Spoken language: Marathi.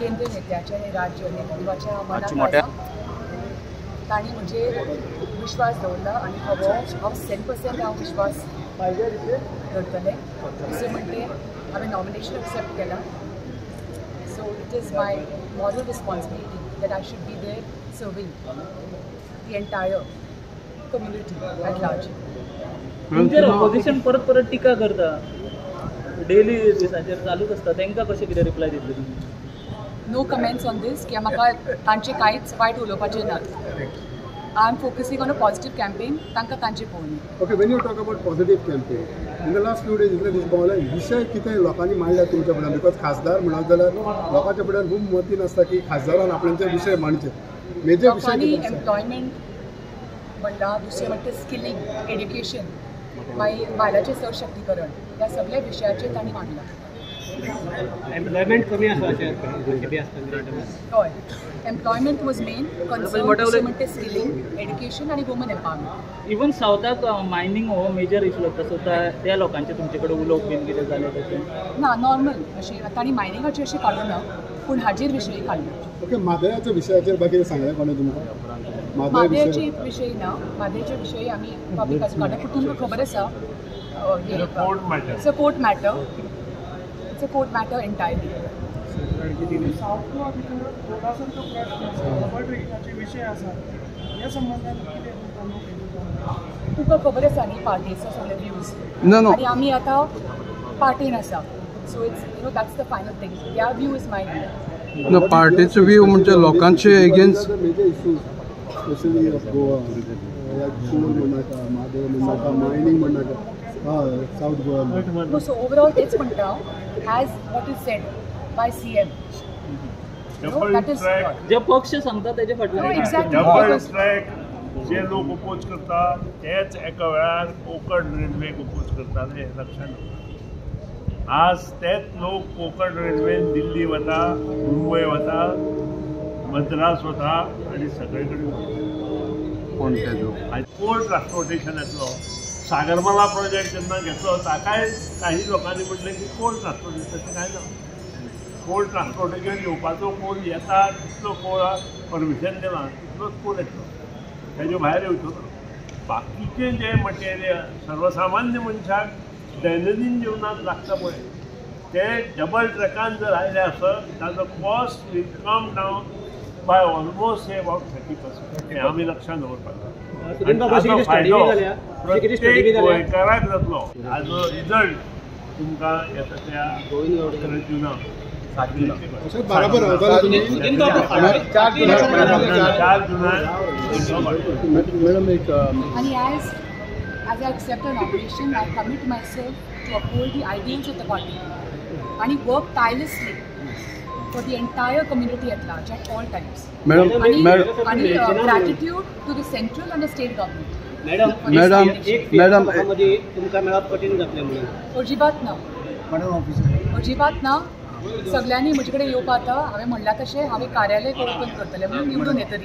केंद्रीय नेत्याचे आणि राज्य नेतृत्वाच्या मनात ताणी म्हणजे विश्वास दवरला आणि हांव 100% हांव विश्वास दवरतलें. दुसरें म्हणजे हांवें नॉमिनेशन एक्सेप्ट केलां. So it is my moral responsibility that I should be there serving the entire community at large. तुमचेर ऑपोजिशन परत परत टिका करता, डेली दिसाचेर चालूच आसता, तांकां कशें कितें रिप्लाय दितले तुमी? नो कमेंट्स ऑन दीस कित्याक म्हाका तांचे कांयच वायट उलोवपाचें ना. I am focusing on a positive campaign तांकां तांचे पळोवन. Okay, Wien you talk about positive campaign in the last few days इतले दीस पावले विशय कितें लोकांनी मांडला तुमच्या फुड्यान? बिकॉज खासदार म्हणत जाल्यार लोकांच्या फुड्यान खूब मतीन आसता की खासदारान आपल्याचे विशय मांडचे. मेजर लोकांनी एम्प्लॉयमेंट म्हणटा, दुसरें म्हणटा स्किलिंग, एड्युकेशन, बायलांचें सशक्तीकरण, ह्या सगळ्या विशयाचेर तांणी मांडला. एम्प्लॉयमेंट कमी आसा हय, एम्प्लॉयमेंट वॉज मेन कन्सर्न. दुसरें म्हणटा स्किलिंग, एड्युकेशन आनी वुमन एम्पावरमेंट. इवन सावथाक मायनींग हो मेजर इशू आसता, सो त्या लोकांचे तुमचे कडेन उलोवप बीन कितें जालें तशें? ना, नॉर्मल अशें तांणी मायनिंगाचेर अशें काडूं ना, पूण हाजेर विशय काडलो. ओके, मादळ्याच्या विशयाचेर बाकी सांगलें कोणें तुमकां? मादळ्याचे विशय ना, मादळ्याचे विशय आमी पब्लिकाचेर काडला. पूण तुमकां खबर आसा it's a court matter. It's a court matter entirely. South Goa भितर थोडासा जो प्रश्न रबड रेगिंगाचे विशय आसा ह्या संबंधान कितें तुका खबर आसा न्ही पार्टीचो सगळे व्ह्यूज, आनी आमी आतां पार्टीन आसा. So it's that's the final thing. त्या व्यू इज माय व्यू. पार्टीचो व्यू म्हणजे लोकांचे against major issues specially of Goa, coal म्हणनाका, मादळ म्हणनाका, मायनींग म्हणनाका, सावथ गोवा. सो ओवरऑल तेच म्हणटा as what is said by CM. That is जे पक्ष सांगता तेजे फाटल्यान एक्झॅक्टली. जे लोक ओपोज करता तेच एका वेळार कोकण रेल्वेक ओपोज करताले, लक्षात दवरा. आज तेच लोक कोकण रेल्वेन दिल्ली वता, मुंबय वता, मद्रास वता आनी सगळे कडेन कोल ट्रान्सपोर्टेशन येतलो. सागरमाला प्रोजेक्ट जेन्ना घेतलो ताकाय काही लोकांनी म्हटलें की कोल ट्रान्सपोर्टेशन तशें कांय ना. कोल ट्रान्सपोर्टेशन येवपाचो कोल येता तितलो कोल परमिशन दिलां तितलोच कोल येतलो, तेजे भायर येवचो ना. बाकीचें जें मटेरियल सर्वसामान्य मनशाक दैनंदीन जिवनांत लागता पळय तें डबल ट्रॅकान जर आयलें आसत ताजो cost will come down by almost about 30%. हें आमी लक्षांत दवरपाक जाय. प्रत्येक गोंयकाराक जातलो. हाजो रिजल्ट तुमकां येता त्या जुनाक बराबर And as I accept an obligation, I commit myself to uphold the ideals of the party and work tirelessly for the entire community at large at all times. And gratitude to the central and the state government. Madam तुमकां मेळप कठीण जातलें म्हणून? अजिबात ना, अजिबात ना. सगळ्यांनी म्हजे कडेन येवपाक. हांवें म्हणलां तशें हांवें कार्यालय ओपन करतलें म्हणून निवडून येतली.